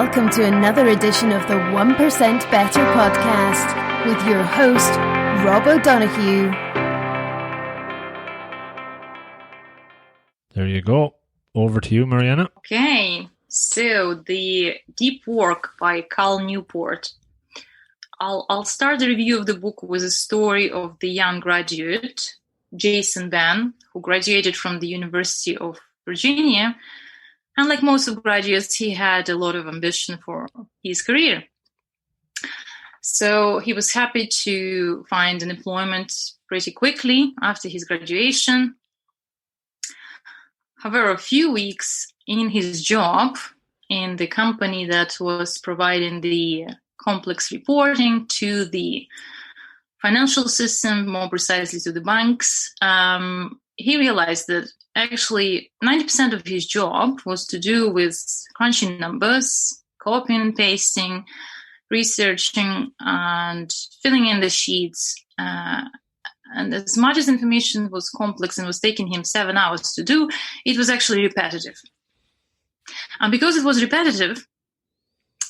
welcome to another edition of the 1% Better podcast with your host, Rob O'Donoghue. There you go. Over to you, Marianna. Okay, so the deep work by Cal Newport. I'll start the review of the book with a story of the young graduate, Jason Ben, who graduated from the University of Virginia. And like most of graduates, he had a lot of ambition for his career. So he was happy to find an employment pretty quickly after his graduation. However, a few weeks in his job in the company that was providing the complex reporting to the financial system, more precisely to the banks, he realized that actually 90% of his job was to do with crunching numbers, copying and pasting, researching, and filling in the sheets. And as much as information was complex and was taking him 7 hours to do, it was actually repetitive. And because it was repetitive,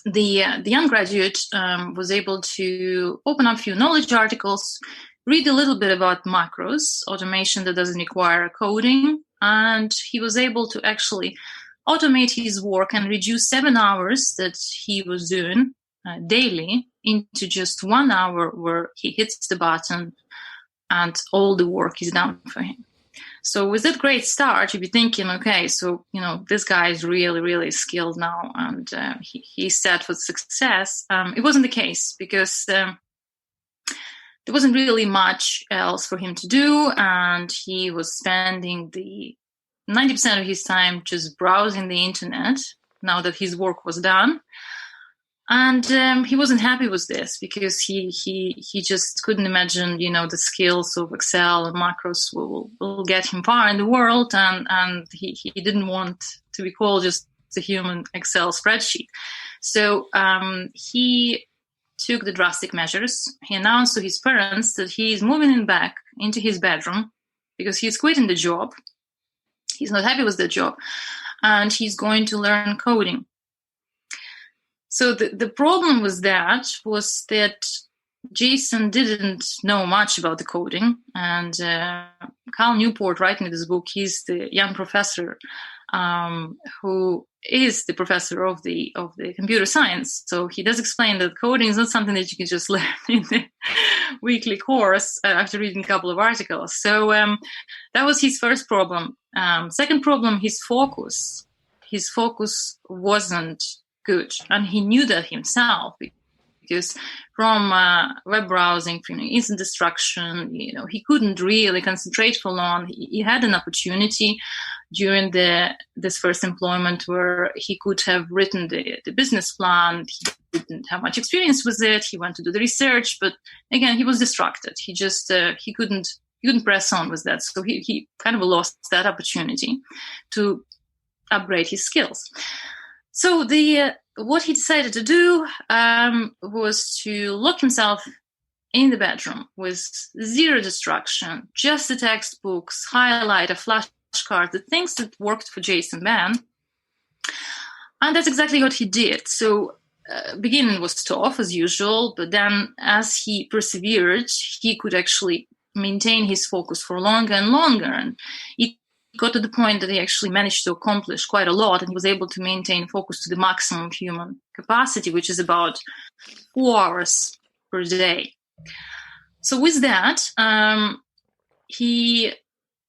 the young graduate was able to open up a few knowledge articles, read a little bit about macros, automation that doesn't require coding, and he was able to actually automate his work and reduce 7 hours that he was doing daily into just 1 hour where he hits the button and all the work is done for him. So with that great start, you'd be thinking, okay, so, this guy is really, really skilled now and he's set for success. It wasn't the case because there wasn't really much else for him to do, and he was spending the 90% of his time just browsing the internet now that his work was done. And he wasn't happy with this because he just couldn't imagine, the skills of Excel and macros will get him far in the world, and he didn't want to be called just a human Excel spreadsheet. So he took the drastic measures. He announced to his parents that he is moving him back into his bedroom because he's quitting the job. He's not happy with the job, and he's going to learn coding. So the problem was that Jason didn't know much about the coding, and Cal Newport, writing this book, he's the young professor who is the professor of the computer science. So he does explain that coding is not something that you can just learn in the weekly course after reading a couple of articles. So that was his first problem. Second problem, his focus. His focus wasn't good, and he knew that himself because from web browsing, from instant destruction, he couldn't really concentrate for long. He had an opportunity during this first employment where he could have written the business plan. He didn't have much experience with it. He went to do the research, but again, he was distracted. He just he couldn't press on with that. So he kind of lost that opportunity to upgrade his skills. So what he decided to do was to lock himself in the bedroom with zero distraction, just the textbooks, highlight, a flashcard, the things that worked for Jason Ben. And that's exactly what he did. So beginning was tough as usual, but then as he persevered, he could actually maintain his focus for longer and longer. And it got to the point that he actually managed to accomplish quite a lot, and he was able to maintain focus to the maximum human capacity, which is about 4 hours per day. So with that, he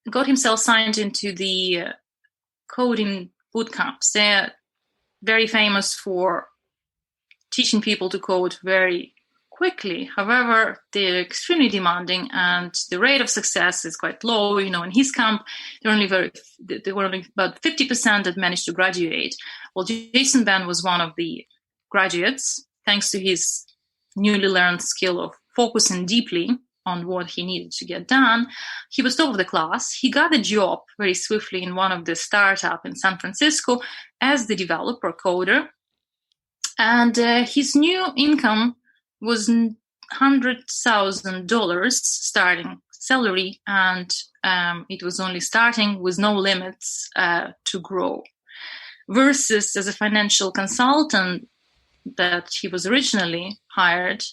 got himself signed into the coding boot camps. They're very famous for teaching people to code very quickly. However, they're extremely demanding, and the rate of success is quite low. In his camp, there were only about 50% that managed to graduate. Well, Jason Ben was one of the graduates, thanks to his newly learned skill of focusing deeply on what he needed to get done. He was top of the class. He got a job very swiftly in one of the startups in San Francisco as the developer coder, and his new income was $100,000 starting salary, and it was only starting with no limits to grow. Versus as a financial consultant, that he was originally hired,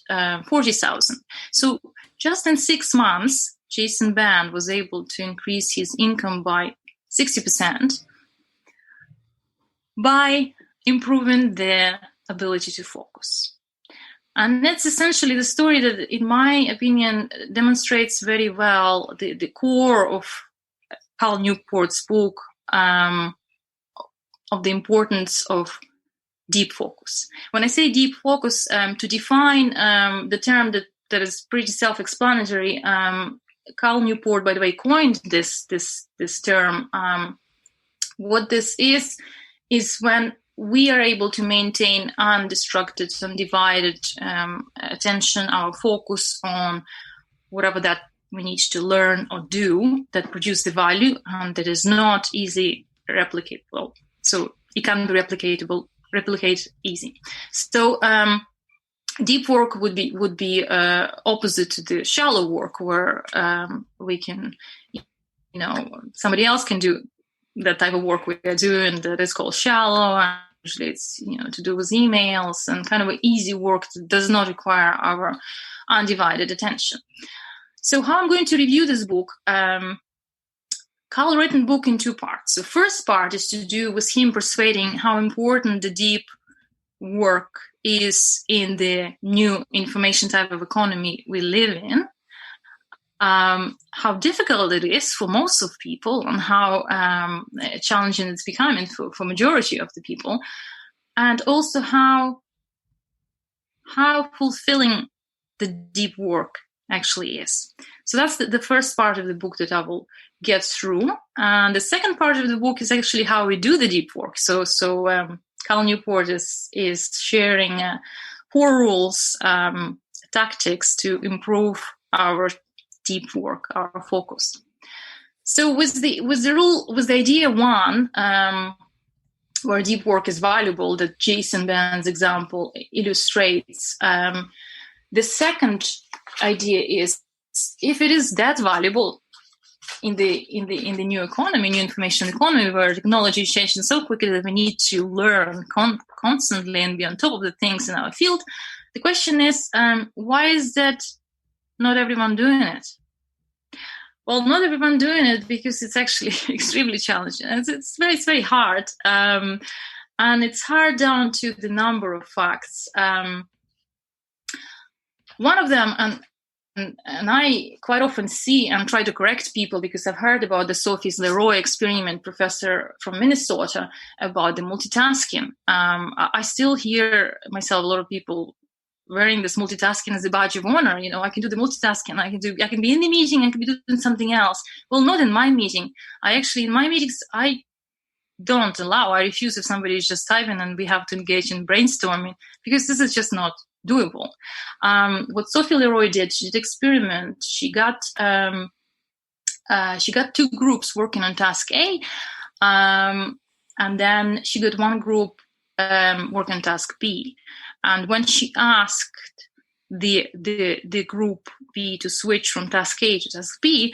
40,000. So just in 6 months, Jason Band was able to increase his income by 60% by improving their ability to focus. And that's essentially the story that, in my opinion, demonstrates very well the core of Cal Newport's book, of the importance of deep focus. When I say deep focus, to define the term that is pretty self-explanatory, Cal Newport, by the way, coined this term. What this is when we are able to maintain undistracted, undivided attention, our focus on whatever that we need to learn or do that produce the value and that is not easy replicatable. So it can be replicate easy. So deep work would be opposite to the shallow work, where we can, somebody else can do that type of work we are doing that is called shallow. And usually it's, to do with emails and kind of an easy work that does not require our undivided attention. So how I'm going to review this book, Cal written book in 2 parts. The first part is to do with him persuading how important the deep work is in the new information type of economy we live in, how difficult it is for most of people, and how challenging it's becoming for majority of the people, and also how fulfilling the deep work actually is. So that's the first part of the book that I will get through. And the second part of the book is actually how we do the deep work. So Cal Newport is sharing 4 rules, tactics to improve our deep work, our focus. So with the idea 1, where deep work is valuable, that Jason Band's example illustrates, the second idea is, if it is that valuable in the new economy, new information economy, where technology is changing so quickly that we need to learn constantly and be on top of the things in our field, the question is, why is that not everyone doing it? Well, not everyone doing it because it's actually extremely challenging. It's very hard, and it's hard down to the number of facts. One of them, and I quite often see and try to correct people, because I've heard about the Sophie Leroy experiment, professor from Minnesota, about the multitasking. I still hear myself, a lot of people wearing this multitasking as a badge of honor. I can do the multitasking. I can be in the meeting, I can be doing something else. Well, not in my meeting. In my meetings, I don't allow. I refuse if somebody is just typing and we have to engage in brainstorming, because this is just not doable. What Sophie Leroy did, she did experiment. She got 2 groups working on task A, and then she got 1 group working on task B. And when she asked the group B to switch from task A to task B,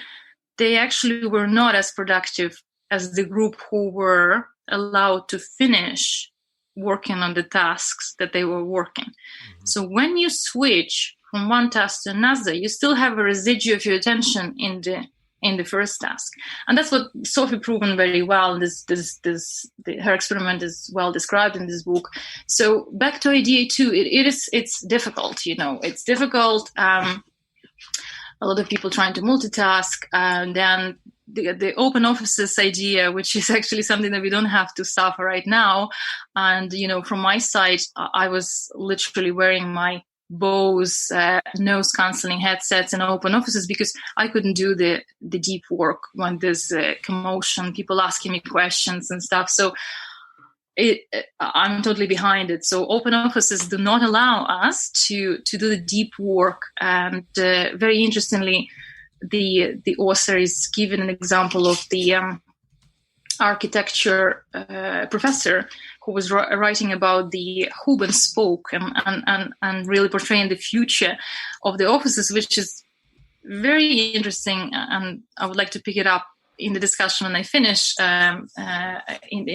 they actually were not as productive as the group who were allowed to finish working on the tasks that they were working. Mm-hmm. So when you switch from one task to another, you still have a residue of your attention in the first task. And that's what Sophie proven very well. Her experiment is well described in this book. So back to idea 2, it's difficult, it's difficult. A lot of people trying to multitask, and then the open offices idea, which is actually something that we don't have to suffer right now. And, from my side, I was literally wearing my Bose noise cancelling headsets in open offices, because I couldn't do the deep work when there's commotion, people asking me questions and stuff. So I'm totally behind it. So open offices do not allow us to do the deep work. And very interestingly, the author is given an example of the architecture professor who was writing about the hub and spoke and really portraying the future of the offices, which is very interesting. And I would like to pick it up in the discussion when I finish in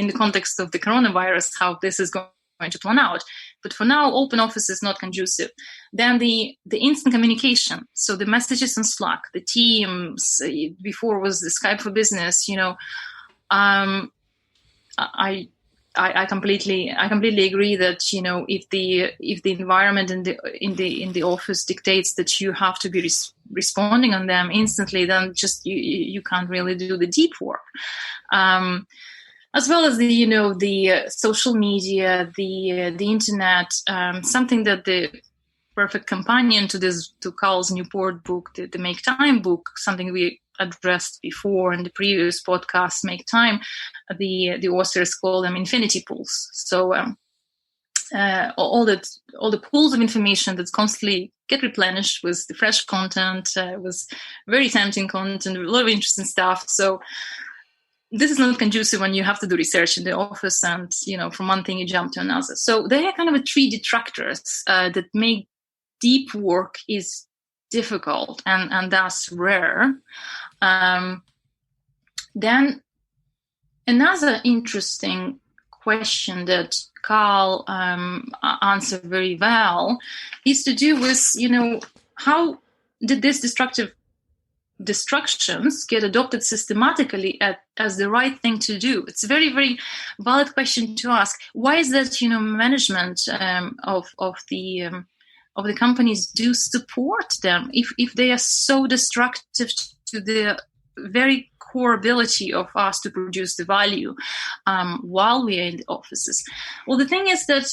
the context of the coronavirus, how this is going going to plan out. But for now, open office is not conducive. Then the instant communication. So the messages on Slack, the Teams, before was the Skype for Business, I completely agree that, if the environment in the office dictates that you have to be responding on them instantly, then just you can't really do the deep work. As well as the social media, the internet, something that the perfect companion to Cal Newport book, the Make Time book, something we addressed before in the previous podcast, Make Time, the authors call them infinity pools. So all the pools of information that constantly get replenished with the fresh content, with very tempting content, a lot of interesting stuff. So this is not conducive when you have to do research in the office and, from one thing you jump to another. So they are kind of three detractors that make deep work is difficult and thus rare. Then another interesting question that Cal answered very well is to do with, how did these distractions get adopted systematically as the right thing to do? It's a very, very valid question to ask. Why is that, management of the companies do support them if they are so destructive to the very core ability of us to produce the value while we are in the offices? Well, the thing is that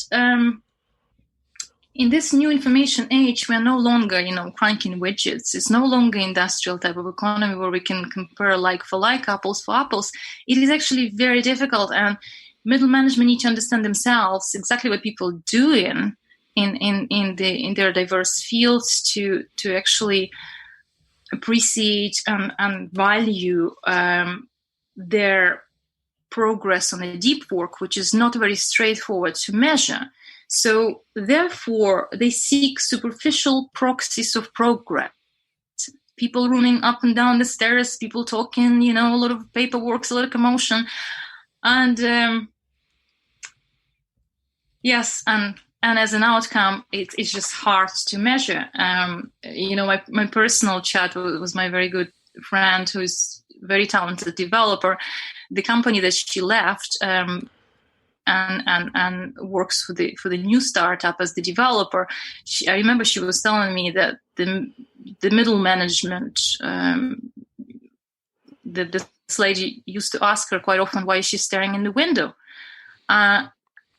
in this new information age, we are no longer, cranking widgets. It's no longer industrial type of economy where we can compare like for like, apples for apples. It is actually very difficult, and middle management need to understand themselves exactly what people do in their diverse fields to actually appreciate and value their progress on the deep work, which is not very straightforward to measure. So therefore, they seek superficial proxies of progress. People running up and down the stairs, people talking, a lot of paperwork, a lot of commotion. And yes, and as an outcome, it's just hard to measure. My personal chat was my very good friend who's very talented developer. The company that she left and works for the new startup as the developer. I remember she was telling me that the middle management, this lady used to ask her quite often why she's staring in the window.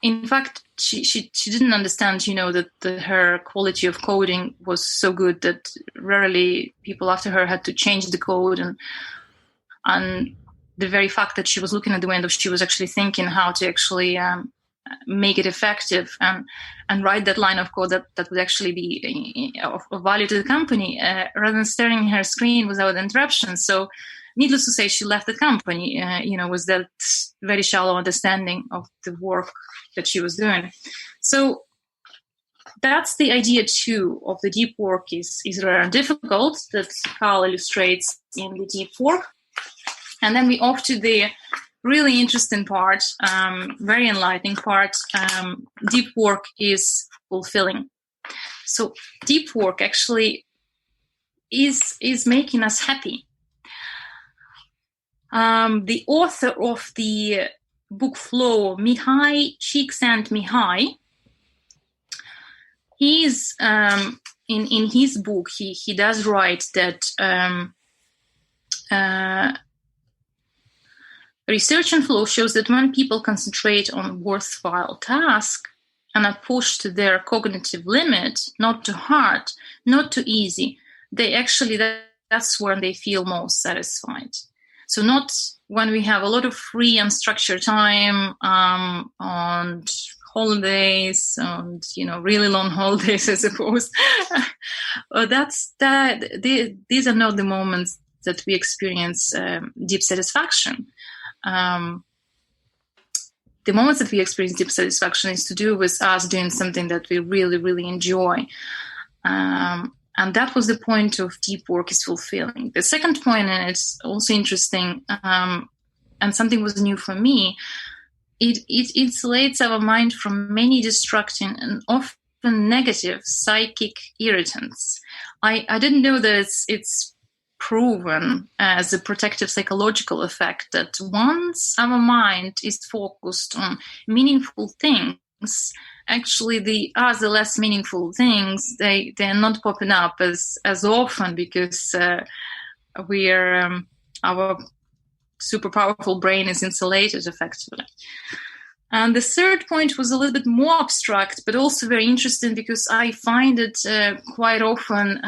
In fact, she didn't understand, that her quality of coding was so good that rarely people after her had to change the code, and the very fact that she was looking at the window, she was actually thinking how to actually make it effective and write that line of code that would actually be of value to the company, rather than staring at her screen without interruption. So needless to say, she left the company, with that very shallow understanding of the work that she was doing. So that's the idea too of the deep work is rare and difficult that Cal illustrates in the deep work. And then we off to the really interesting part, very enlightening part. Deep work is fulfilling. So deep work actually is making us happy. The author of the book Flow, Mihai Csikszentmihalyi, he's in his book he does write that research and flow shows that when people concentrate on worthwhile tasks and are pushed to their cognitive limit, not too hard, not too easy, they actually, that's when they feel most satisfied. So not when we have a lot of free and structured time on holidays and, really long holidays, I suppose. These are not the moments that we experience deep satisfaction. The moments that we experience deep satisfaction is to do with us doing something that we really, really enjoy. And that was the point of deep work is fulfilling. The second point, and it's also interesting, and something was new for me, it insulates our mind from many destructive and often negative psychic irritants. I didn't know that it's proven as a protective psychological effect that once our mind is focused on meaningful things, actually the other less meaningful things, they're not popping up as often, because our super powerful brain is insulated effectively. And the third point was a little bit more abstract, but also very interesting, because I find it quite often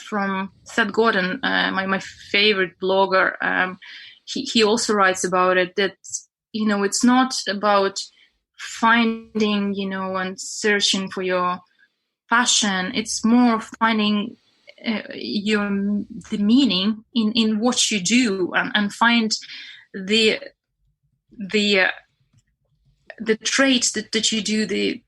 from Seth Godin, my favorite blogger. He also writes about it, that, it's not about finding, and searching for your passion. It's more finding the meaning in what you do, and find the traits that you do, the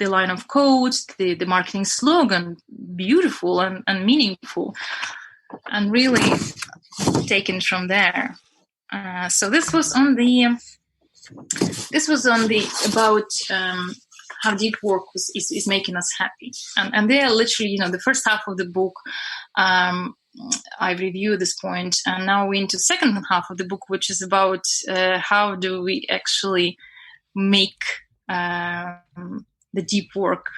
line of code, the marketing slogan, beautiful and meaningful, and really taken from there. So this was on the about how deep work is making us happy, and they are literally, the first half of the book. I reviewed this point, and now we're into the second half of the book, which is about how do we actually make the deep work.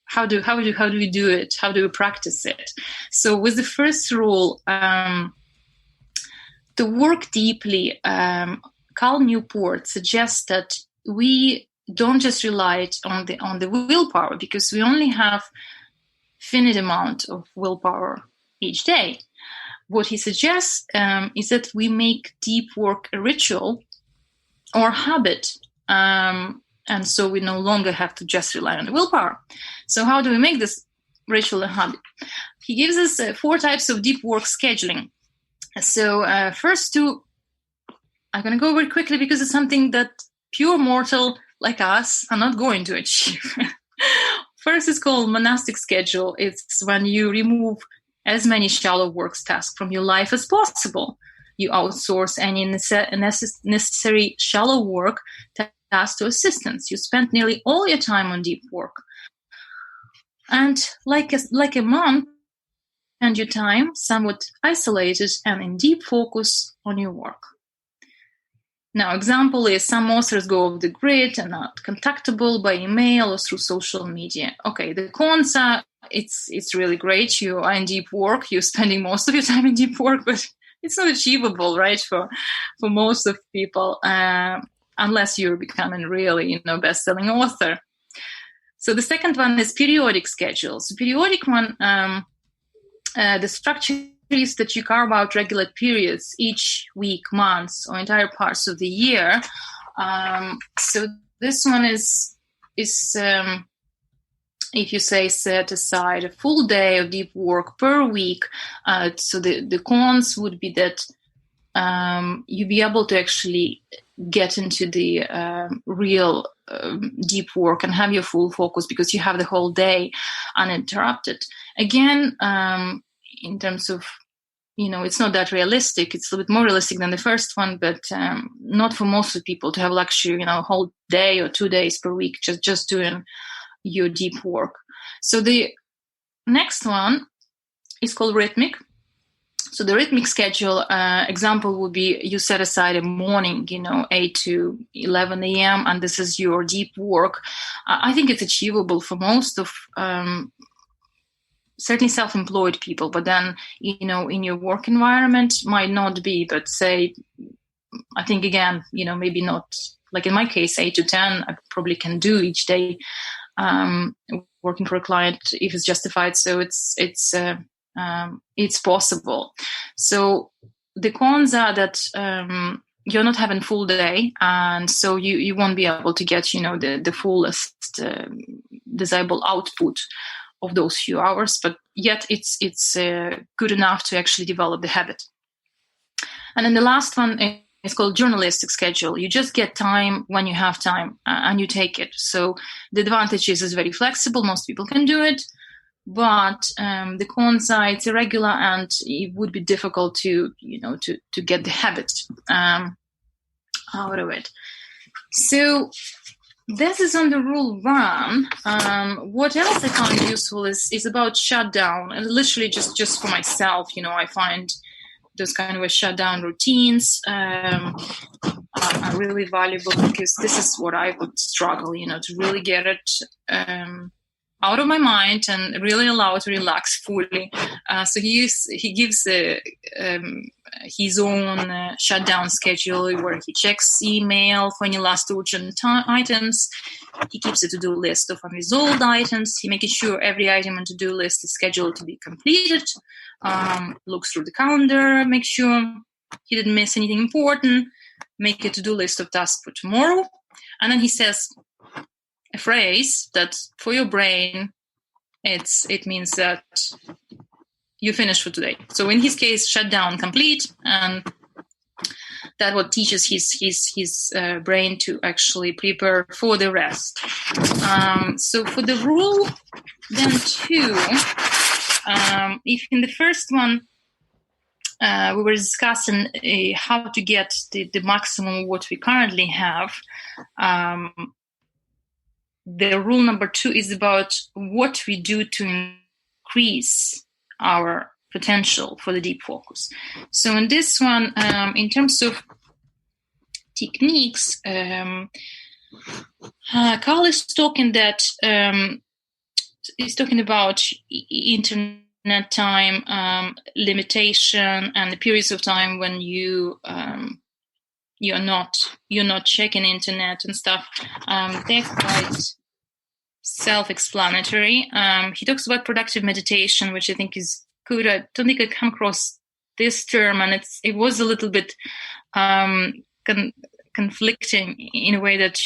How do we do it? How do we practice it? So with the first rule, to work deeply, Cal Newport suggests that we don't just rely on the willpower, because we only have finite amount of willpower each day. What he suggests is that we make deep work a ritual or habit, and so we no longer have to just rely on the willpower. So how do we make this ritual a habit? He gives us 4 types of deep work scheduling. So first two, I'm going to go very quickly, because it's something that pure mortal like us are not going to achieve. First is called monastic schedule. It's when you remove as many shallow work tasks from your life as possible. You outsource any necessary shallow work tasks to assistants. You spend nearly all your time on deep work. And like a monk, spend your time somewhat isolated and in deep focus on your work. Now, example is some authors go off the grid and not contactable by email or through social media. Okay, the cons are it's really great. You are in deep work. You're spending most of your time in deep work, but it's not achievable, right, for most of people, unless you're becoming really, best-selling author. So the second one is periodic schedules. The periodic one, the structure is that you carve out regular periods each week, months, or entire parts of the year. So this one is if you say set aside a full day of deep work per week. So the cons would be that you'd be able to actually get into the real deep work and have your full focus, because you have the whole day uninterrupted. Again, in terms of, it's not that realistic. It's a little bit more realistic than the first one, but not for most of people to have luxury, a whole day or 2 days per week just doing your deep work. So the next one is called rhythmic. So the rhythmic schedule example would be you set aside a morning, 8 to 11 a.m., and this is your deep work. I think it's achievable for most of certainly self-employed people, but then, in your work environment might not be, but say, I think again, maybe not, like in my case, 8 to 10, I probably can do each day working for a client if it's justified. So it's possible. So the cons are that you're not having full day, and so you won't be able to get the fullest desirable output of those few hours, but yet it's good enough to actually develop the habit. And then the last one is called journalistic schedule. You just get time when you have time, and you take it. So the advantage is it's very flexible. Most people can do it. But the cons are it's irregular, and it would be difficult to get the habit out of it. So this is on the rule 1. What else I found useful is about shutdown, and literally just for myself, I find those kind of shutdown routines are really valuable, because this is what I would struggle, to really get it out of my mind and really allow it to relax fully. So he gives his own shutdown schedule, where he checks email for any last urgent items. He keeps a to-do list of unresolved items. He making sure every item on to-do list is scheduled to be completed. Looks through the calendar, make sure he didn't miss anything important. Make a to-do list of tasks for tomorrow. And then he says a phrase that for your brain, it means that you finished for today. So in his case, shutdown complete, and that what teaches his brain to actually prepare for the rest. So for the rule then 2, if in the first one we were discussing how to get the maximum what we currently have, the rule number 2 is about what we do to increase our potential for the deep focus. So in this one, in terms of techniques, Cal is talking about internet time limitation and the periods of time when you're not checking internet and stuff. They're quite self-explanatory. He talks about productive meditation, which I think is good. I don't think I come across this term, and it was a little bit conflicting in a way that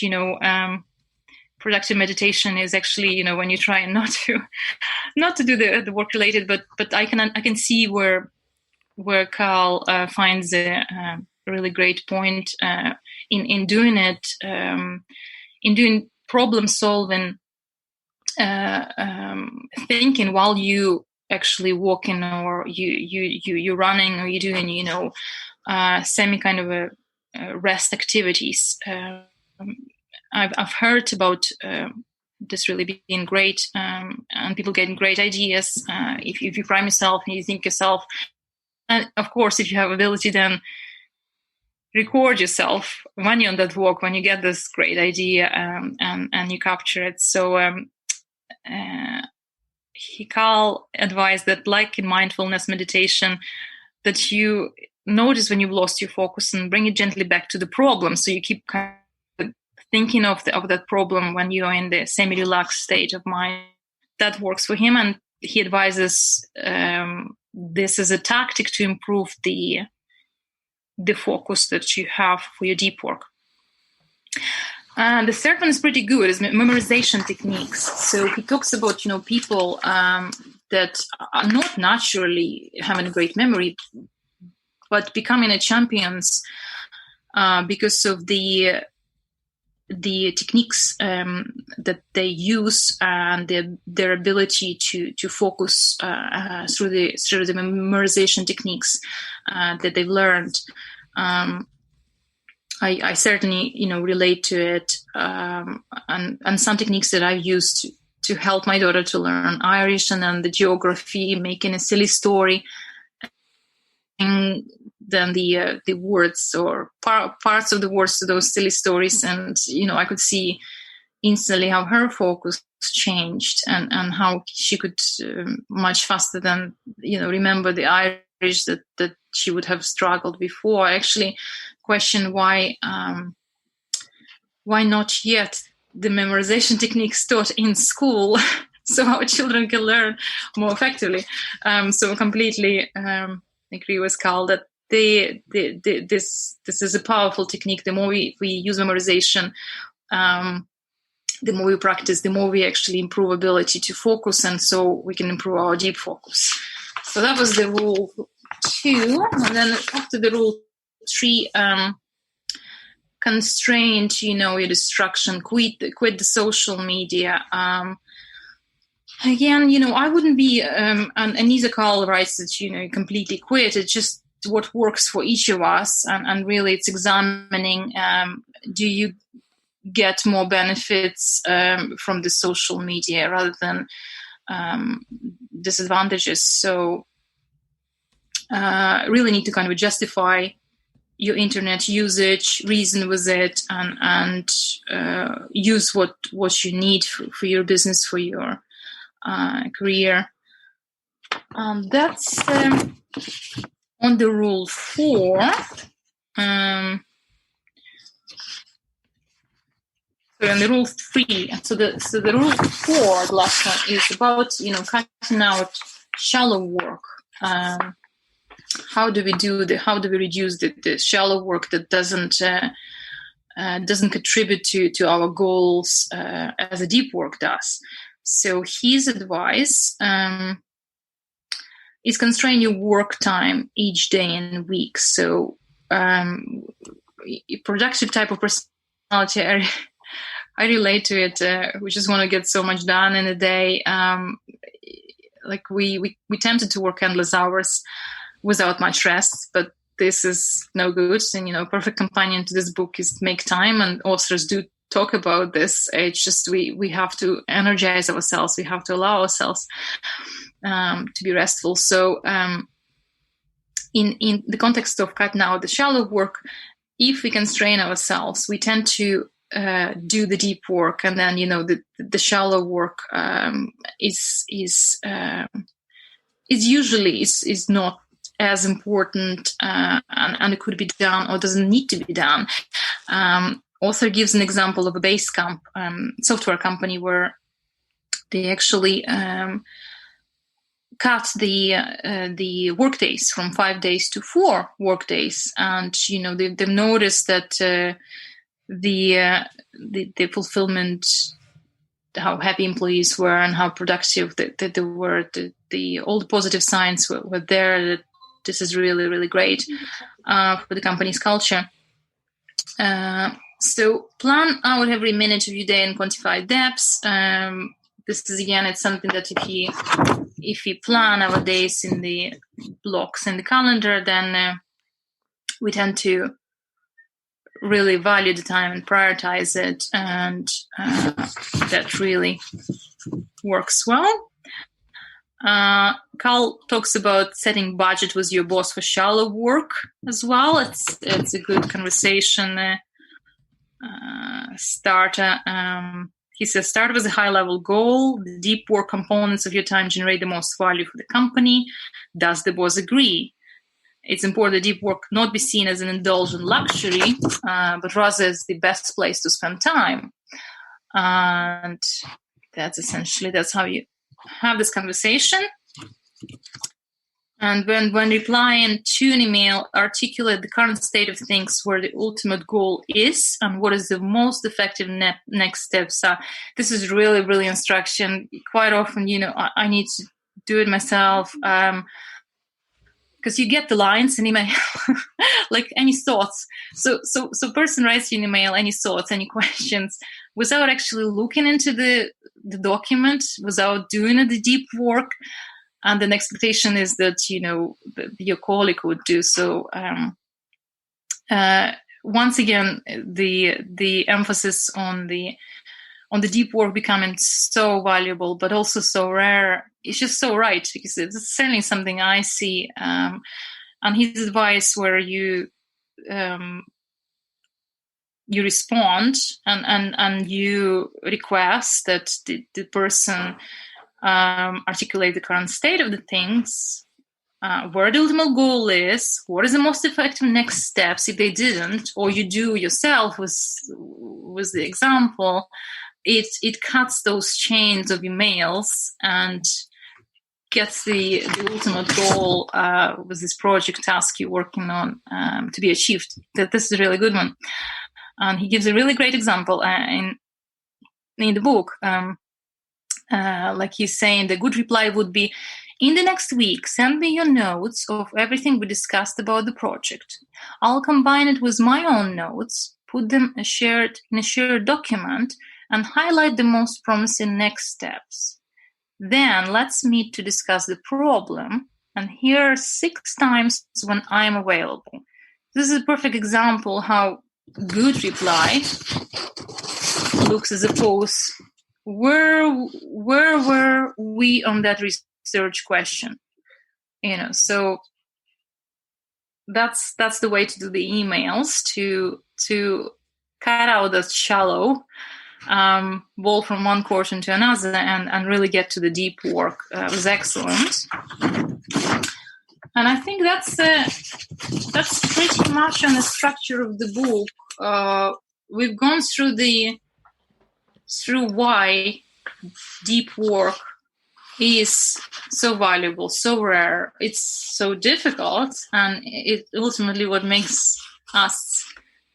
productive meditation is actually when you try not to do the work related, but I can see where Cal finds a really great point in doing it, in doing problem solving thinking while you actually walking, or you're running, or you're doing semi kind of a rest activities. I've heard about this really being great, and people getting great ideas if you prime yourself and you think yourself. And of course, if you have ability, then record yourself when you're on that walk, when you get this great idea, and you capture it. So Cal advised that, like in mindfulness meditation, that you notice when you've lost your focus and bring it gently back to the problem. So you keep kind of thinking of that problem when you're in the semi-relaxed state of mind. That works for him, and he advises this as a tactic to improve the focus that you have for your deep work. The third one is pretty good, is memorization techniques. So he talks about, people that are not naturally having a great memory, but becoming a champions because of the techniques that they use and their ability to focus through the memorization techniques that they've learned. I certainly relate to it, and some techniques that I've used to help my daughter to learn Irish, and then the geography, making a silly story, and then the words or parts of the words to those silly stories, and I could see instantly how her focus changed, and how she could much faster than remember the Irish that she would have struggled before. I actually question why not yet the memorization techniques taught in school so our children can learn more effectively. So completely agree with Cal that this is a powerful technique. The more we use memorization, the more we practice, the more we actually improve ability to focus, and so we can improve our deep focus. So that was the rule 2, and then after the rule 3, constraint, your distraction, quit the social media. Again, I wouldn't be, and Anisa Cal writes that, completely quit. It's just what works for each of us. And really it's examining, do you get more benefits from the social media rather than disadvantages. So really need to kind of justify your internet usage, reason with it, and use what you need for your business, for your career. That's on the rule 4. So in the rule 3, so the rule 4, the last one, is about cutting out shallow work. How do we reduce the shallow work that doesn't contribute to our goals as a deep work does? So his advice is constrain your work time each day and week. So productive type of personality, I relate to it. We just want to get so much done in a day. Like we tempted to work endless hours without much rest, but this is no good. And perfect companion to this book is make time, and authors do talk about this. It's just we have to energize ourselves. We have to allow ourselves to be restful. So in the context of cutting out the shallow work, if we constrain ourselves, we tend to do the deep work, and then the shallow work is usually is not as important, and it could be done or doesn't need to be done. Author gives an example of a Basecamp software company where they actually cut the work days from 5 days to 4 work days, and they've noticed that the fulfillment, how happy employees were and how productive that they were, all the positive signs were there. That this is really, really great for the company's culture. So plan out every minute of your day and quantify depths. This is, again, it's something that if we plan our days in the blocks in the calendar, then we tend to really value the time and prioritize it, and that really works well. Cal talks about setting budget with your boss for shallow work as well. It's a good conversation starter. He says, start with a high-level goal. The deep work components of your time generate the most value for the company. Does the boss agree? It's important that deep work not be seen as an indulgent luxury, but rather as the best place to spend time. And that's how you have this conversation. And when replying to an email, articulate the current state of things, where the ultimate goal is, and what is the most effective next steps are. This is really, really instruction. Quite often, I need to do it myself. Because you get the lines in email, like any thoughts. So person writes you an email, any thoughts, any questions, without actually looking into the document, without doing the deep work. And the expectation is that, your colleague would do so. Once again, the emphasis on the deep work becoming so valuable, but also so rare. It's just so right, because it's certainly something I see. And his advice, where you respond and you request that the person articulate the current state of the things, where the ultimate goal is, what is the most effective next steps if they didn't, or you do yourself with the example. It cuts those chains of emails and gets the ultimate goal with this project task you're working on to be achieved. That this is a really good one. And he gives a really great example in the book. Like he's saying, the good reply would be, in the next week, send me your notes of everything we discussed about the project. I'll combine it with my own notes, put them in a shared document, and highlight the most promising next steps. Then let's meet to discuss the problem, and here are 6 times when I'm available. This is a perfect example how good reply looks as a pose. Where were we on that research question? So that's the way to do the emails, to cut out that shallow ball from one course into another and really get to the deep work. Was excellent. And I think that's pretty much on the structure of the book. We've gone through why deep work is so valuable, so rare, it's so difficult, and it's ultimately what makes us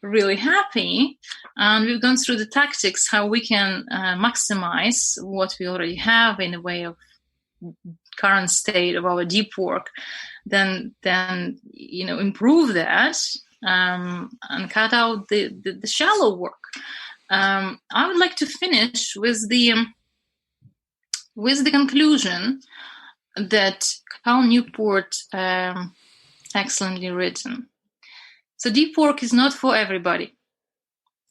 really happy. And we've gone through the tactics, how we can maximize what we already have in the way of current state of our deep work, then improve that and cut out the shallow work. I would like to finish with the conclusion that Cal Newport excellently written. So deep work is not for everybody.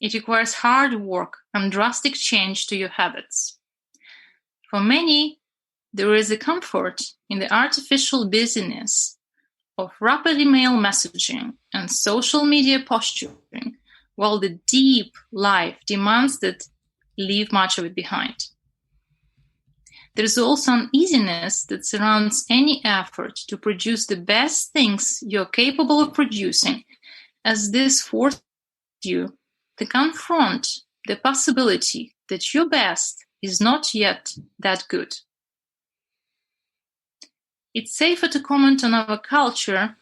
It requires hard work and drastic change to your habits. For many, there is a comfort in the artificial busyness of rapid email messaging and social media posturing, while the deep life demands that leave much of it behind. There is also an easiness that surrounds any effort to produce the best things you're capable of producing, as this forces you to confront the possibility that your best is not yet that good. It's safer to comment on our culture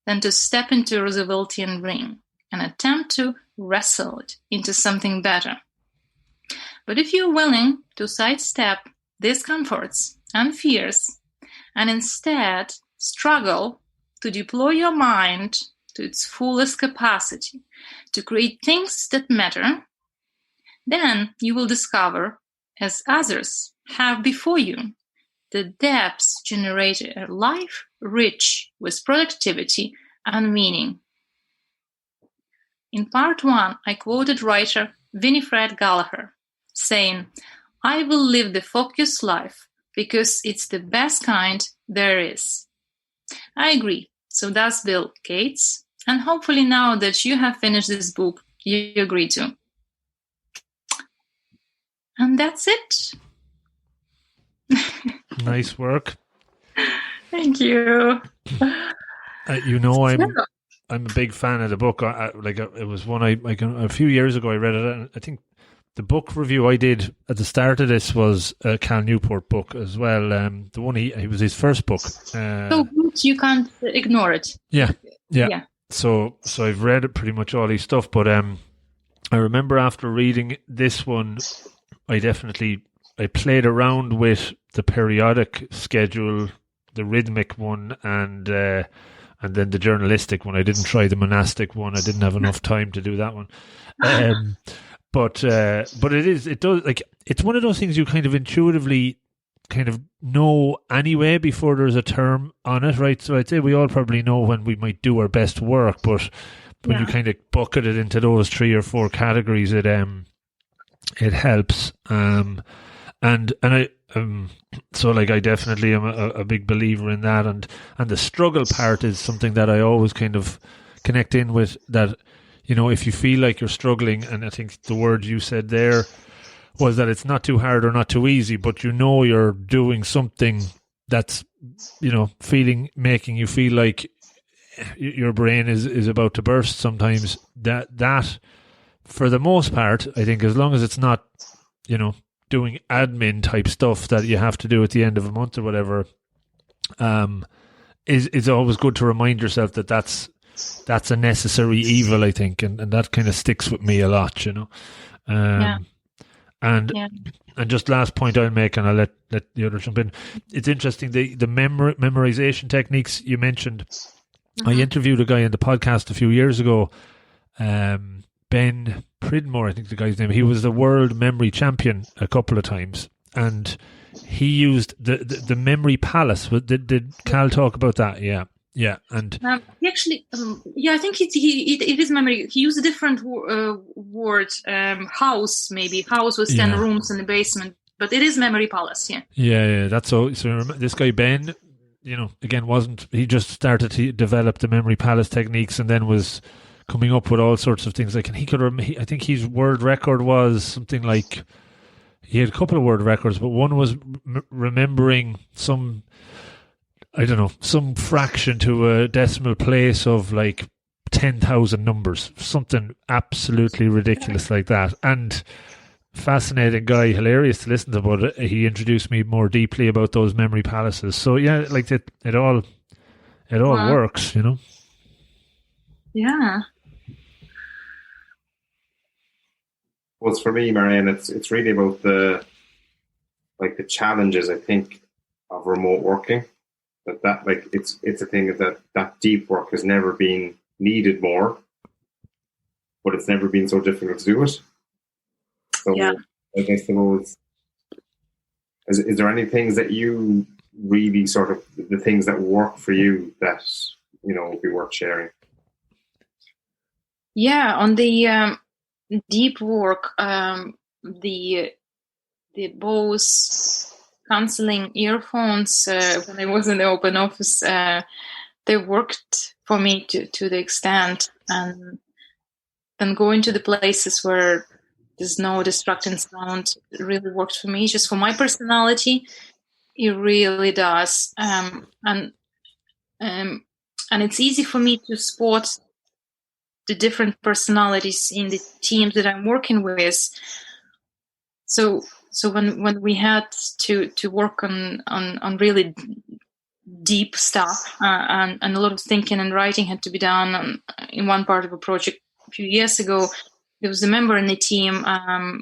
than to step into a Rooseveltian ring and attempt to wrestle it into something better. But if you're willing to sidestep discomforts and fears and instead struggle to deploy your mind to its fullest capacity to create things that matter, then you will discover, as others have before you, the depths generate a life rich with productivity and meaning. In part 1, I quoted writer Winifred Gallagher, saying, "I will live the focused life because it's the best kind there is." I agree. So does Bill Gates. And hopefully now that you have finished this book, you agree too. And that's it. Nice work. Thank you. I'm a big fan of the book. It was one a few years ago I read it, and I think the book review I did at the start of this was a Cal Newport book as well. The one he was his first book. So good you can't ignore it. Yeah. So I've read pretty much all his stuff, but I remember after reading this one, I played around with the periodic schedule, the rhythmic one, and then the journalistic one. I didn't try the monastic one. I didn't have enough time to do that one. But it's one of those things you kind of intuitively kind of know anyway before there's a term on it, right? So I'd say we all probably know when we might do our best work, but when you kind of bucket it into those 3 or 4 categories, it helps. I definitely am a big believer in that, and the struggle part is something that I always kind of connect in with, that, if you feel like you're struggling, and I think the word you said there was that it's not too hard or not too easy, but you're doing something that's, making you feel like your brain is about to burst sometimes. That for the most part, I think, as long as it's not, doing admin type stuff that you have to do at the end of a month or whatever, is always good to remind yourself that that's a necessary evil, I think, and that kind of sticks with me a lot, And just last point I'll make, and I'll let the other jump in. It's interesting, the memorization techniques you mentioned. Mm-hmm. I interviewed a guy on the podcast a few years ago, Ben Pridmore, I think the guy's name. He was the world memory champion a couple of times, and he used the memory palace. Did Cal talk about that? Yeah. Yeah, and he actually, I think it is memory. He used a different word, house. Maybe house was 10 rooms in the basement, but it is memory palace. Yeah. Yeah. That's so. So this guy Ben, again, he just started to develop the memory palace techniques, and then was coming up with all sorts of things. Like, and I think his word record was something like, he had a couple of word records, but one was remembering some fraction to a decimal place of like 10,000 numbers, something absolutely ridiculous like that. And fascinating guy, hilarious to listen to, but he introduced me more deeply about those memory palaces. So yeah, like it all works, Yeah. Well, for me, Marianne, it's really about the challenges, I think, of remote working. That like it's a thing that deep work has never been needed more, but it's never been so difficult to do it. So I guess is there any things that you really sort of, the things that work for you that would be worth sharing? Yeah, on the deep work, the Bose cancelling earphones when I was in the open office, they worked for me to the extent, and then going to the places where there's no distracting sound really worked for me. Just for my personality, it really does, and it's easy for me to spot the different personalities in the teams that I'm working with. So when we had to work on really deep stuff, and a lot of thinking and writing had to be done in one part of a project a few years ago, there was a member in the team,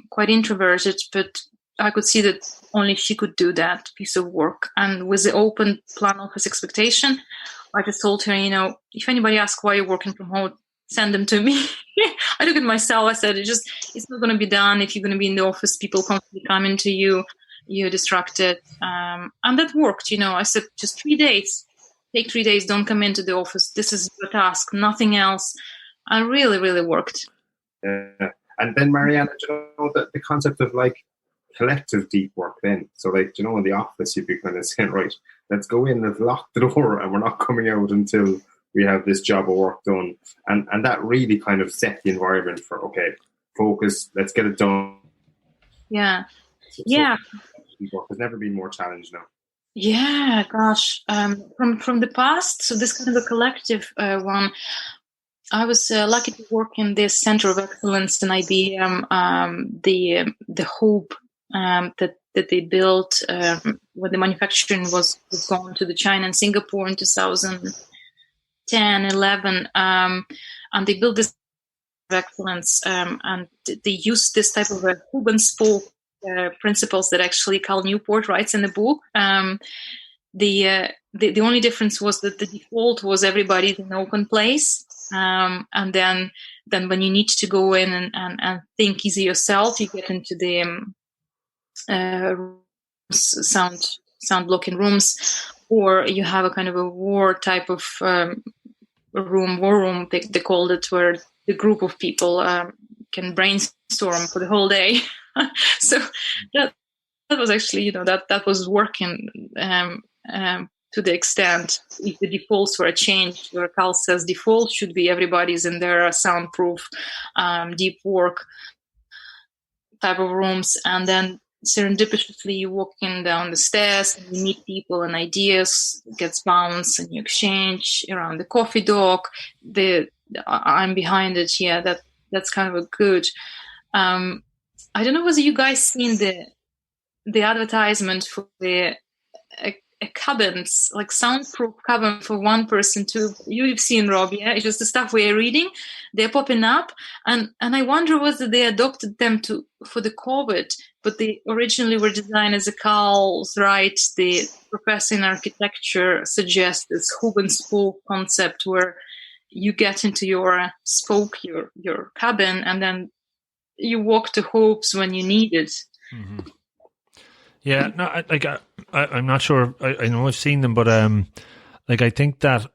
quite introverted, but I could see that only she could do that piece of work. And with the open plan office expectation, I just told her, if anybody asks why you're working from home, send them to me. I look at myself, I said, it's not going to be done. If you're going to be in the office, people constantly come into you, you're distracted. And that worked, I said, just 3 days, take 3 days, don't come into the office. This is your task, nothing else. And really, really worked. Yeah. And then Marianna, the concept of like collective deep work then. So like, in the office, you'd be kind of saying, right, let's go in, let's lock the door, and we're not coming out until we have this job of work done. And that really kind of set the environment for, okay, focus, let's get it done. Yeah. So work has never been more challenged now. Yeah, gosh. From the past, so this kind of a collective one, I was lucky to work in this Center of Excellence in IBM, the hub that they built when the manufacturing was gone to the China and Singapore in 2010, 11, and they built this excellence, and they used this type of a hub and spoke principles that actually Cal Newport writes in the book. The only difference was that the default was everybody in an open place, and then when you need to go in and think easy yourself, you get into the sound blocking rooms, or you have a kind of a war type of war room, they called it, where the group of people can brainstorm for the whole day. So that was actually, that was working to the extent if the defaults were changed, where Cal says default should be everybody's in their soundproof deep work type of rooms, and then serendipitously you walking down the stairs and you meet people and ideas gets bounced and you exchange around the coffee dock. I'm behind it. Yeah, that's kind of a good. I don't know whether you guys seen the advertisement for the cabins, like soundproof cabin for one person too. You've seen, Rob, yeah? It's just the stuff we're reading. They're popping up, and I wonder whether they adopted them for the COVID, but they originally were designed as a Cal's right. The professor in architecture suggests this hub and spoke concept, where you get into your spoke, your cabin, and then you walk to hopes when you need it. Mm-hmm. Yeah, no, I'm not sure. I know I've seen them, but I think that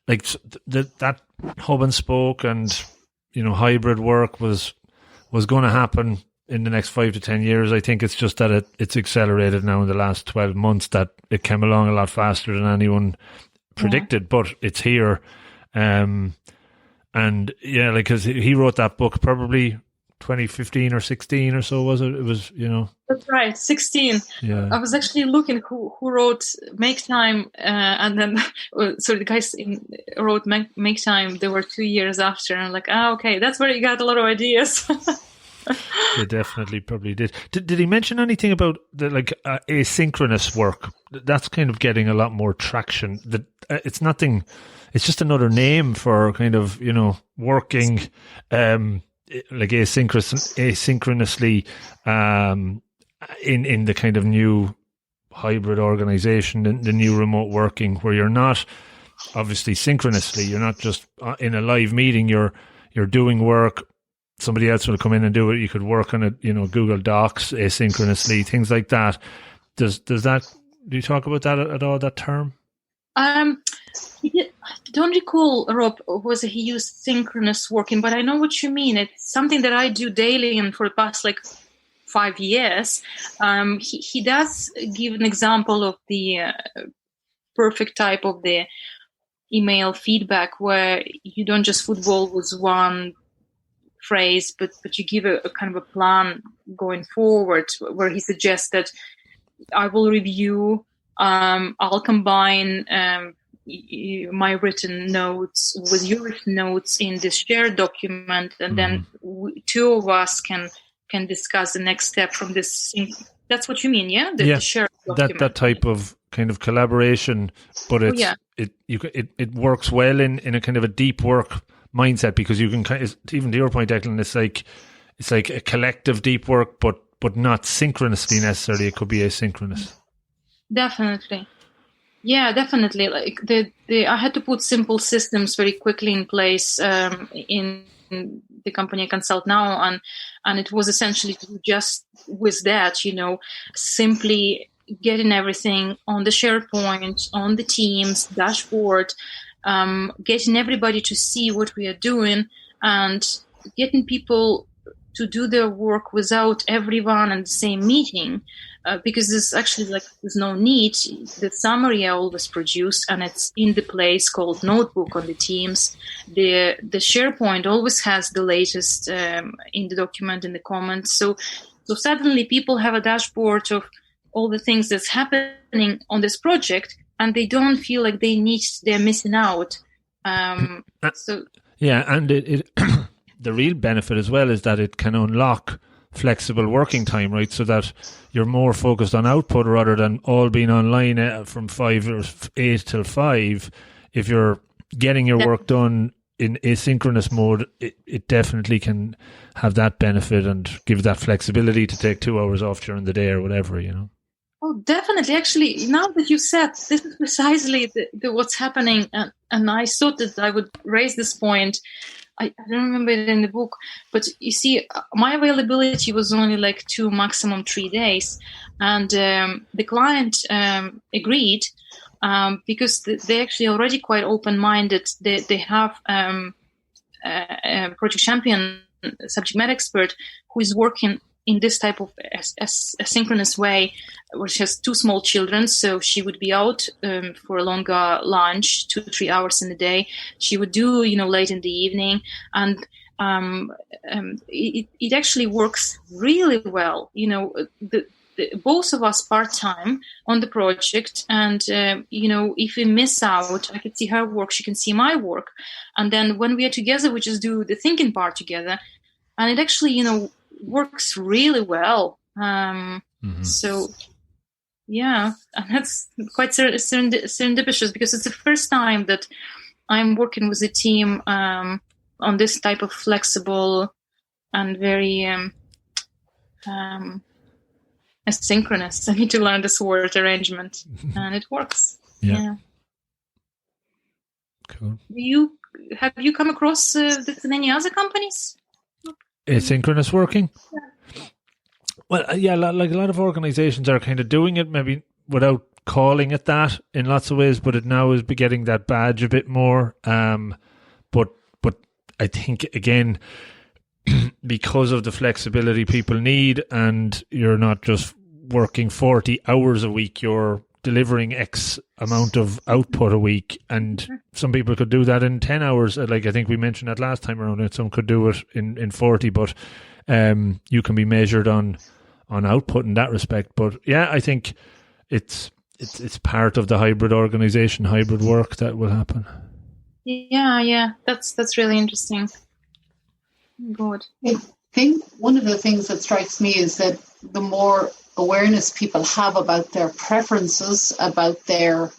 like that hub and spoke and, you know, hybrid work was going to happen in the next 5 to 10 years. I think it's just that it's accelerated now in the last 12 months, that it came along a lot faster than anyone predicted, but it's here. And yeah, like, because he wrote that book probably 2015 or 16 or so, was it? It was, you know. That's right, 16. Yeah. I was actually looking who wrote Make Time, and then the guys wrote Make Time. They were 2 years after, and I'm like, okay, that's where you got a lot of ideas. They definitely probably did. Did he mention anything about the asynchronous work? That's kind of getting a lot more traction. It's nothing. It's just another name for kind of, you know, working like asynchronously in the kind of new hybrid organization, the new remote working, where you're not obviously synchronously. You're not just in a live meeting. You're doing work. Somebody else will come in and do it. You could work on it, you know, Google Docs asynchronously, things like that. Do you talk about that at all, that term? I don't recall, Rob, whether he used synchronous working, but I know what you mean. It's something that I do daily and for the past 5 years. He does give an example of the perfect type of the email feedback, where you don't just football with one phrase, but you give a kind of a plan going forward, where he suggests that I will review, I'll combine my written notes with your written notes in this shared document, and then two of us can discuss the next step from this. That's what you mean, yeah? The shared document. That type of kind of collaboration, but it works well in a kind of a deep work mindset, because you can kind of, even to your point, Declan, it's like a collective deep work, but not synchronously necessarily. It could be asynchronous. Definitely. Yeah, definitely. Like I had to put simple systems very quickly in place in the company I consult now, and it was essentially just with that, you know, simply getting everything on the SharePoint, on the Teams dashboard, getting everybody to see what we are doing, and getting people to do their work without everyone in the same meeting. Because there's no need. The summary I always produce, and it's in the place called Notebook on the Teams. The SharePoint always has the latest in the document, in the comments. So suddenly people have a dashboard of all the things that's happening on this project, and they don't feel like they're missing out. And it the real benefit as well is that it can unlock flexible working time, right? So that you're more focused on output rather than all being online from 5 or 8 till 5. If you're getting your work done in asynchronous mode, it definitely can have that benefit and give that flexibility to take 2 hours off during the day or whatever, you know. Oh, definitely. Actually, now that you said, this is precisely what's happening, and I thought that I would raise this point. I don't remember it in the book, but you see, my availability was only 2, maximum 3 days, and the client agreed because they're actually already quite open-minded. They have a project champion, subject matter expert, who is working in this type of asynchronous way, where she has 2 small children, so she would be out for a longer lunch, 2-3 hours in the day. She would do, late in the evening, and it actually works really well. Both of us part-time on the project, and if we miss out, I can see her work, she can see my work, and then when we are together, we just do the thinking part together, and it actually, works really well. So, yeah, and that's quite serendipitous, because it's the first time that I'm working with a team on this type of flexible and very asynchronous. I need to learn this word, arrangement, and it works. Yeah. Cool. Have you come across this in any other companies? Asynchronous working? Yeah. Well, yeah, like a lot of organizations are kind of doing it maybe without calling it that in lots of ways, but it now is getting that badge a bit more. But I think, again, because of the flexibility people need, and you're not just working 40 hours a week, you're delivering X amount of output a week, and some people could do that in 10 hours. Like I think we mentioned that last time around, and some could do it in 40, but you can be measured on output in that respect. But yeah, I think it's part of the hybrid organization, hybrid work that will happen. Yeah, that's really interesting. Good. I think one of the things that strikes me is that the more awareness people have about their preferences, about their,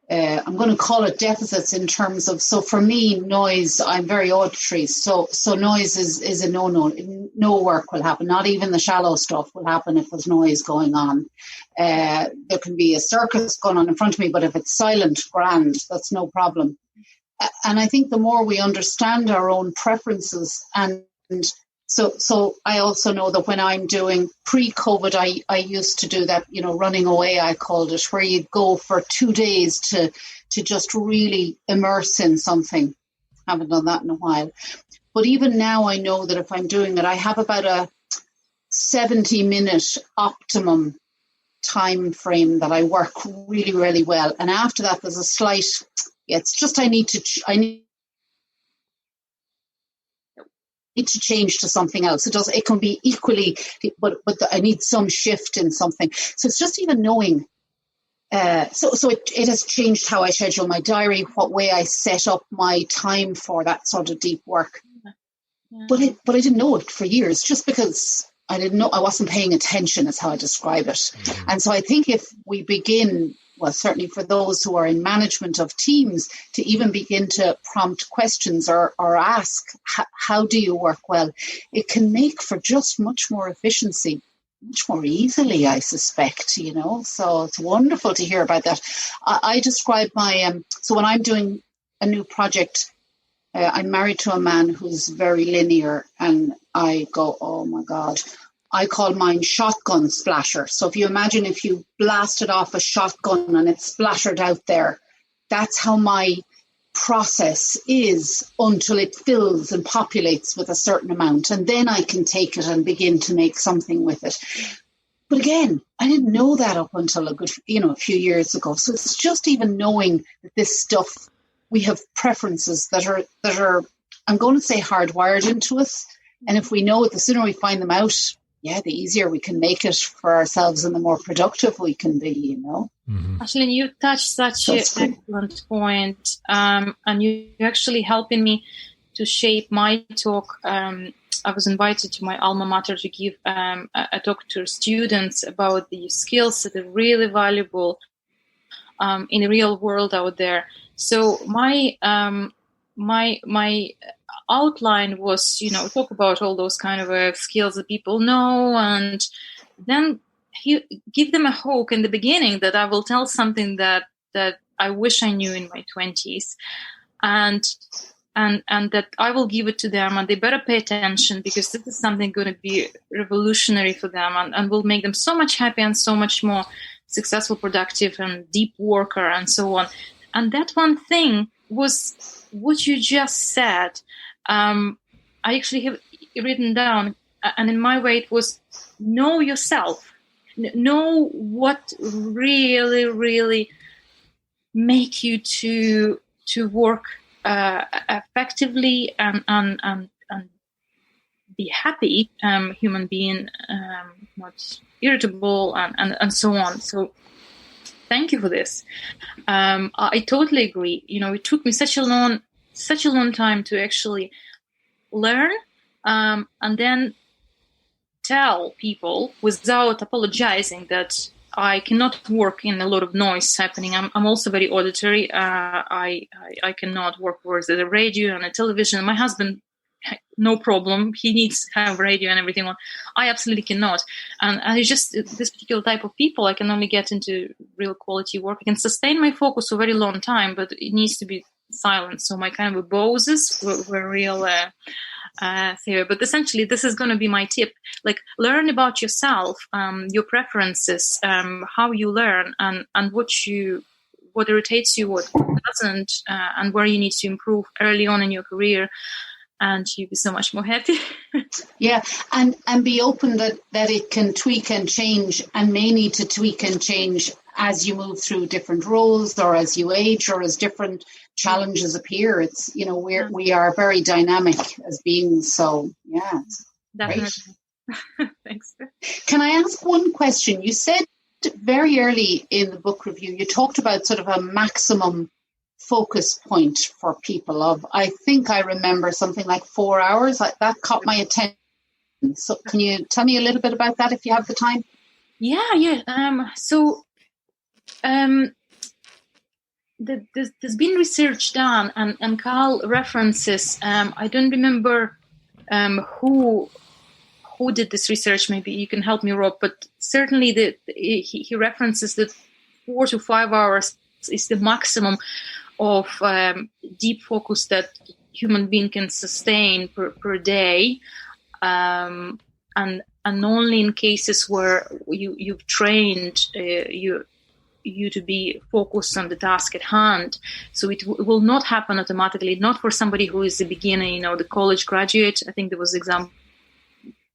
I'm going to call it deficits in terms of, so for me, noise, I'm very auditory, so noise is a no-no. No work will happen. Not even the shallow stuff will happen if there's noise going on. There can be a circus going on in front of me, but if it's silent, grand, that's no problem. And I think the more we understand our own preferences, and so I also know that when I'm doing pre-COVID, I used to do that, running away, I called it, where you'd go for 2 days to just really immerse in something. Haven't done that in a while. But even now I know that if I'm doing it, I have about a 70-minute optimum time frame that I work really, really well. And after that, there's a slight, it's just I need to change to something else. It can be equally, but I need some shift in something. So it's just even knowing. So it has changed how I schedule my diary, what way I set up my time for that sort of deep work. Yeah. But I didn't know it for years, just because I didn't know, I wasn't paying attention is how I describe it. Mm-hmm. And so I think if we begin, well, certainly for those who are in management of teams, to even begin to prompt questions or ask, how do you work well? It can make for just much more efficiency, much more easily, I suspect, So it's wonderful to hear about that. I describe my, so when I'm doing a new project, I'm married to a man who's very linear, and I go, oh my God. I call mine shotgun splatter. So if you imagine if you blasted off a shotgun and it splattered out there, that's how my process is until it fills and populates with a certain amount. And then I can take it and begin to make something with it. But again, I didn't know that up until a few years ago. So it's just even knowing that this stuff, we have preferences that are, I'm going to say hardwired into us. And if we know it, the sooner we find them out, the easier we can make it for ourselves and the more productive we can be, Mm-hmm. Ashley, you touched such an excellent point, and you actually helping me to shape my talk. I was invited to my alma mater to give a talk to students about the skills that are really valuable in the real world out there. So my outline was, talk about all those kind of skills that people know, and then give them a hope in the beginning that I will tell something that I wish I knew in my 20s, and that I will give it to them, and they better pay attention, because this is something going to be revolutionary for them, and will make them so much happier and so much more successful, productive, and deep worker, and so on. And that one thing was what you just said. I actually have written down, and in my way it was know yourself, know what really, really make you to work effectively and be happy, human being, not irritable, and so on. So thank you for this. I totally agree. It took me such a long time to actually learn, and then tell people without apologizing that I cannot work in a lot of noise happening. I'm also very auditory. I cannot work with the radio and the television. My husband, no problem. He needs to have radio and everything on. I absolutely cannot. And it's just this particular type of people. I can only get into real quality work. I can sustain my focus for a very long time, but it needs to be silent. So my kind of bosses were real theory. But essentially, this is going to be my tip. Like, learn about yourself, your preferences, how you learn, and what irritates you, what doesn't, and where you need to improve early on in your career. And you'll be so much more happy. Yeah, and be open that it can tweak and change, and may need to tweak and change as you move through different roles, or as you age, or as different challenges appear. It's, we are very dynamic as beings. So yeah, definitely. Thanks. Can I ask one question? You said very early in the book review, you talked about sort of a maximum focus point for people of, I think I remember something like 4 hours. That caught my attention. So can you tell me a little bit about that if you have the time? Yeah. There's been research done, and Cal references, I don't remember who did this research. Maybe you can help me, Rob, but certainly he references that 4 to 5 hours is the maximum of deep focus that human being can sustain per day, and only in cases where you've trained you to be focused on the task at hand. So it will not happen automatically, not for somebody who is a beginner, the college graduate. I think there was example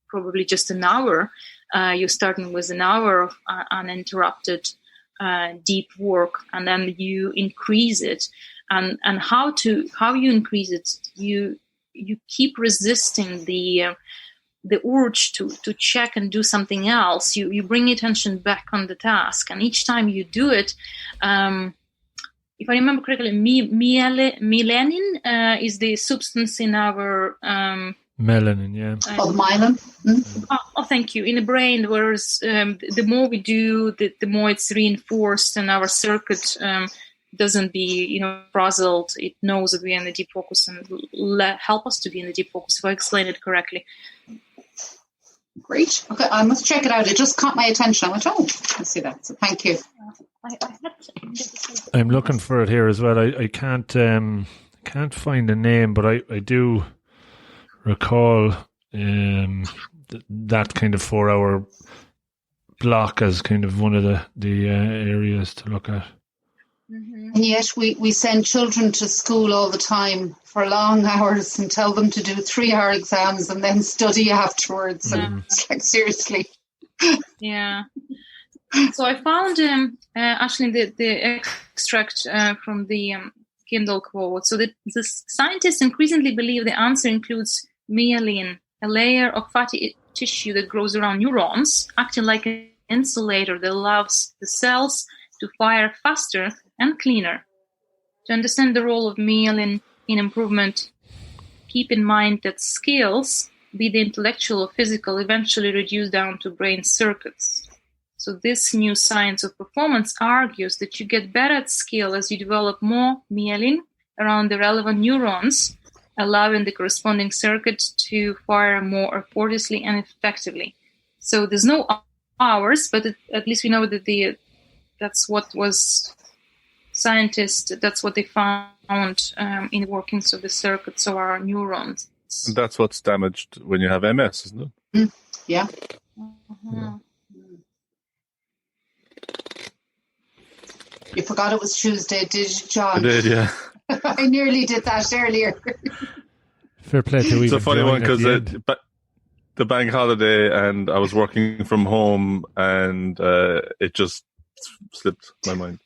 probably just an hour. You're starting with an hour of uninterrupted deep work, and then you increase it. And how you increase it, you keep resisting the urge to check and do something else. You bring attention back on the task, and each time you do it, if I remember correctly, melanin is the substance in our melanin, yeah. Called myelin. Mm-hmm. Oh, thank you. In the brain, whereas the more we do, the more it's reinforced, and our circuit doesn't be, frazzled. It knows that we're in the deep focus and help us to be in the deep focus, if I explain it correctly. Great. Okay, I must check it out. It just caught my attention. I went, I see that. So thank you. I'm looking for it here as well. I can't find a name, but I do recall that kind of 4 hour block as kind of one of the areas to look at. Mm-hmm. And yet we send children to school all the time for long hours and tell them to do 3 hour exams and then study afterwards. Yeah. And it's like, seriously. Yeah. So I found actually the extract from the Kindle quote. So the scientists increasingly believe the answer includes myelin, a layer of fatty tissue that grows around neurons, acting like an insulator that allows the cells to fire faster and cleaner. To understand the role of myelin in improvement, keep in mind that skills, be they intellectual or physical, eventually reduce down to brain circuits. So this new science of performance argues that you get better at skill as you develop more myelin around the relevant neurons, allowing the corresponding circuit to fire more effortlessly and effectively. So there's no hours, but at least we know that that's what was scientists, that's what they found in the workings of the circuits of our neurons. And that's what's damaged when you have MS, isn't it? Yeah. Mm-hmm. Yeah. You forgot it was Tuesday, did you, John? I did, yeah. I nearly did that earlier. Fair play to you. It's a funny one because the bank holiday, and I was working from home, and it just slipped my mind.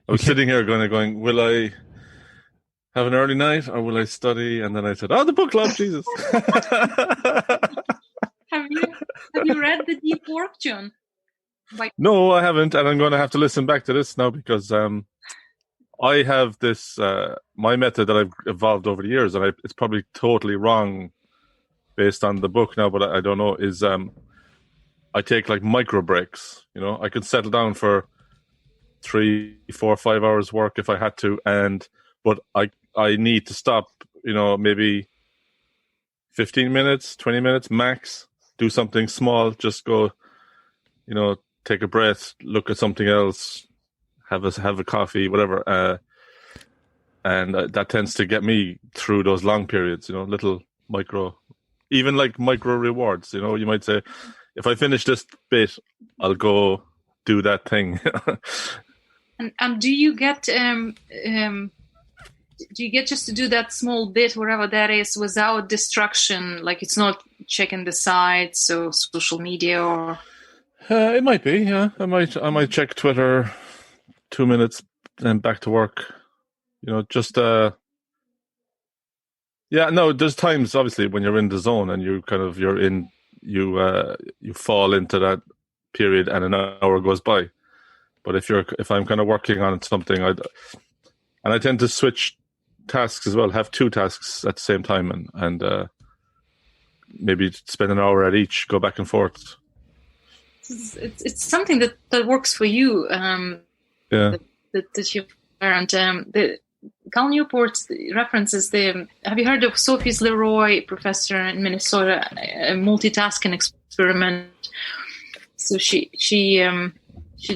I was sitting here going, will I have an early night or will I study? And then I said, the book club, Jesus. Have you read The Deep Work, John? No, I haven't, and I'm going to have to listen back to this now because I have this my method that I've evolved over the years, and it's probably totally wrong based on the book now, but I don't know. Is I take like micro breaks. I could settle down for 3, 4, 5 hours work if I had to, but I need to stop. Maybe 15 minutes, 20 minutes max. Do something small. Just go. Take a breath, look at something else, have a coffee, whatever. and that tends to get me through those long periods. Little micro rewards. You might say, if I finish this bit, I'll go do that thing. And do you get just to do that small bit, wherever that is, without distraction? Like, it's not checking the sites or social media, or it might be. Yeah, I might check Twitter 2 minutes, then back to work. Just there's times obviously when you're in the zone and you fall into that period and an hour goes by. But if I'm kind of working on something, I tend to switch tasks as well, have 2 tasks at the same time, and maybe spend an hour at each, go back and forth. It's something that works for you. That you learned. The Cal Newport references have you heard of Sophie's Leroy, professor in Minnesota, a multitasking experiment? So she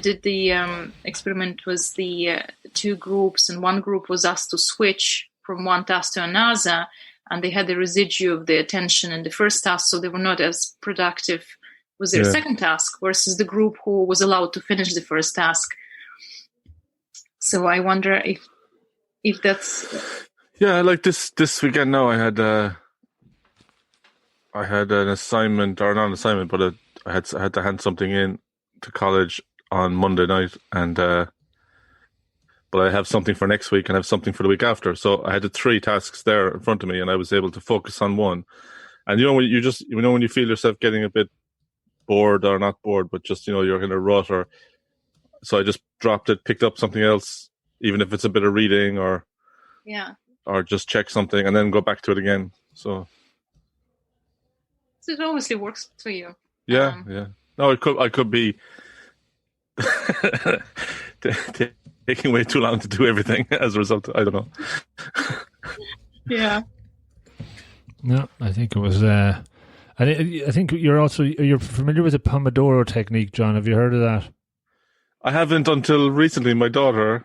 did the experiment with the 2 groups, and one group was asked to switch from one task to another, and they had the residue of the attention in the first task, so they were not as productive with their second task, versus the group who was allowed to finish the first task. So I wonder if that's... Yeah, like this weekend now, I had an assignment, or not an assignment, but I had to hand something in to college on Monday night, and but I have something for next week and I have something for the week after. So I had the 3 tasks there in front of me, and I was able to focus on one. And when you feel yourself getting a bit bored, or not bored, but just you're in a rut, so I just dropped it, picked up something else, even if it's a bit of reading or just check something and then go back to it again. So it obviously works for you. Yeah. No, I could be taking way too long to do everything as a result. I don't know. Yeah. No, I think it was. I think you're familiar with the Pomodoro technique, John. Have you heard of that? I haven't until recently. My daughter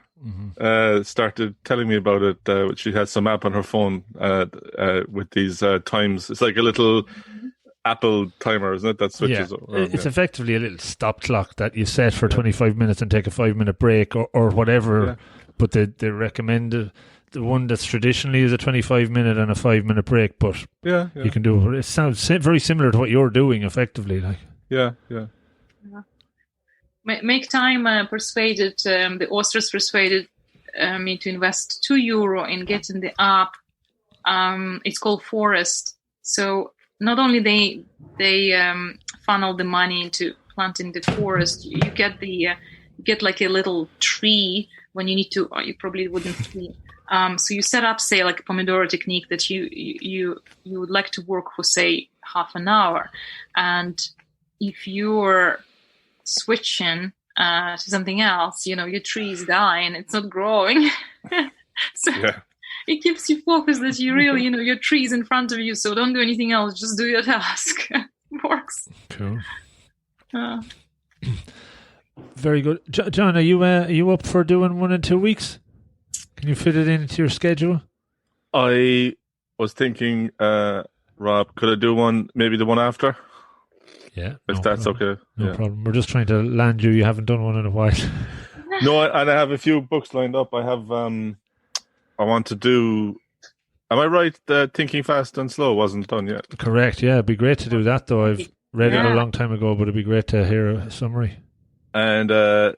started telling me about it. She has some app on her phone with these times. It's like a little Apple timer, isn't it? That switches. It's effectively a little stop clock that you set for 25 minutes and take a 5-minute break or whatever. Yeah. But they recommend the one that's traditionally is a 25-minute and a 5-minute break. But you can do it. It sounds very similar to what you're doing, effectively. Like Make Time persuaded the authors persuaded me to invest €2 in getting the app. It's called Forest. So not only they funnel the money into planting the forest, you get like a little tree when you need to. You probably wouldn't see. So you set up, say, like a Pomodoro technique that you would like to work for, say, half an hour, and if you're switching to something else, your tree is dying, it's not growing. It keeps you focused that you really, your tree is in front of you, so don't do anything else, just do your task. It works. Cool. Very good. John, are you up for doing 1 in 2 weeks? Can you fit it into your schedule? I was thinking, Rob, could I do one, maybe the one after? Yeah. If that's problem. okay. No problem. We're just trying to land you. You haven't done one in a while. No, and I have a few books lined up. I have, I want to do, am I right that Thinking Fast and Slow wasn't done yet? Correct, yeah. It'd be great to do that, though. I've read it a long time ago, but it'd be great to hear a summary. And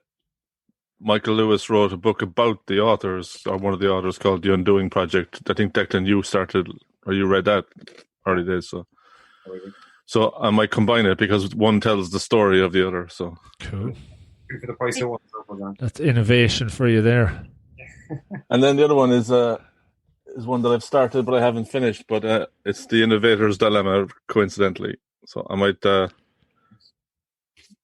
Michael Lewis wrote a book about the authors, or one of the authors, called The Undoing Project. I think, Declan, you started, or you read that early days, so I might combine it because one tells the story of the other. So cool. For the price of one. That's innovation for you there. And then the other one is one that I've started but I haven't finished. But it's The Innovator's Dilemma, coincidentally. So I might have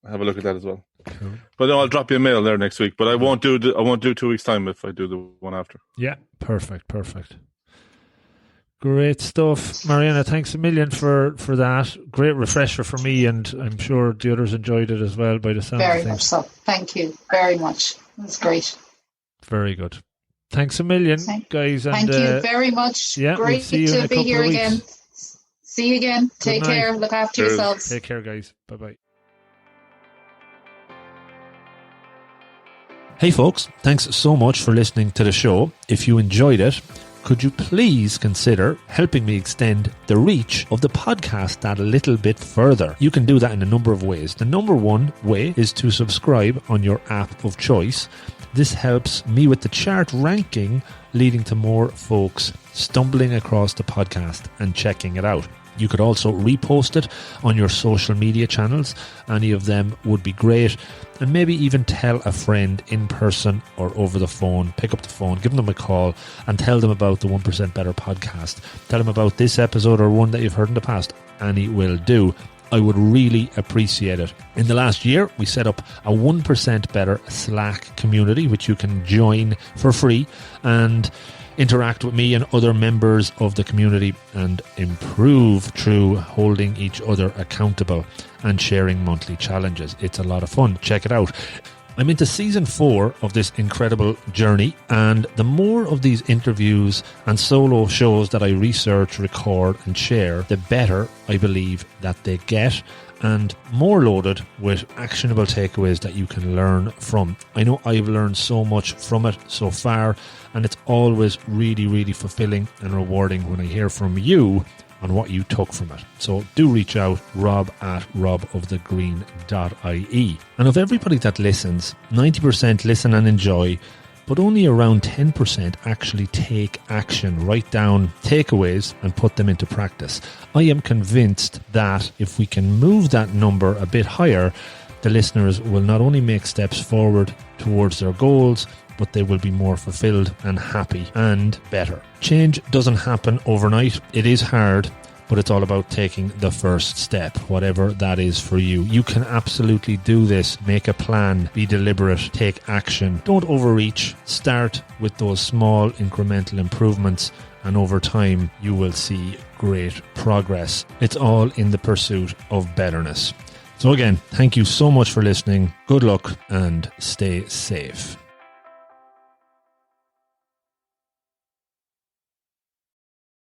a look at that as well. Cool. But no, I'll drop you a mail there next week. But I won't do 2 weeks time if I do the one after. Yeah, perfect. Great stuff. Marianna, thanks a million for that. Great refresher for me, and I'm sure the others enjoyed it as well by the sound of things. Very much so. Thank you very much. It was great. Very good. Thanks a million, guys. And, thank you very much. Yeah, great we'll see you to be here again. See you again. Take care. Look after yourselves. Take care, guys. Bye-bye. Hey folks, thanks so much for listening to the show. If you enjoyed it, could you please consider helping me extend the reach of the podcast that a little bit further? You can do that in a number of ways. The number one way is to subscribe on your app of choice. This helps me with the chart ranking, leading to more folks stumbling across the podcast and checking it out. You could also repost it on your social media channels. Any of them would be great. And maybe even tell a friend in person or over the phone. Pick up the phone, give them a call and tell them about the 1% Better podcast. Tell them about this episode or one that you've heard in the past. Any will do. I would really appreciate it. In the last year, we set up a 1% Better Slack community, which you can join for free and interact with me and other members of the community and improve through holding each other accountable and sharing monthly challenges. It's a lot of fun. Check it out. I'm into season 4 of this incredible journey, and the more of these interviews and solo shows that I research, record and share, the better I believe that they get, and more loaded with actionable takeaways that you can learn from. I know I've learned so much from it so far, and it's always really, really fulfilling and rewarding when I hear from you on what you took from it. So do reach out, rob@robofthegreen.ie. And of everybody that listens, 90% listen and enjoy, but only around 10% actually take action, write down takeaways and put them into practice. I am convinced that if we can move that number a bit higher, the listeners will not only make steps forward towards their goals, but they will be more fulfilled and happy and better. Change doesn't happen overnight. It is hard, but it's all about taking the first step, whatever that is for you. You can absolutely do this. Make a plan, be deliberate, take action. Don't overreach. Start with those small incremental improvements, and over time you will see great progress. It's all in the pursuit of betterness. So again, thank you so much for listening. Good luck and stay safe.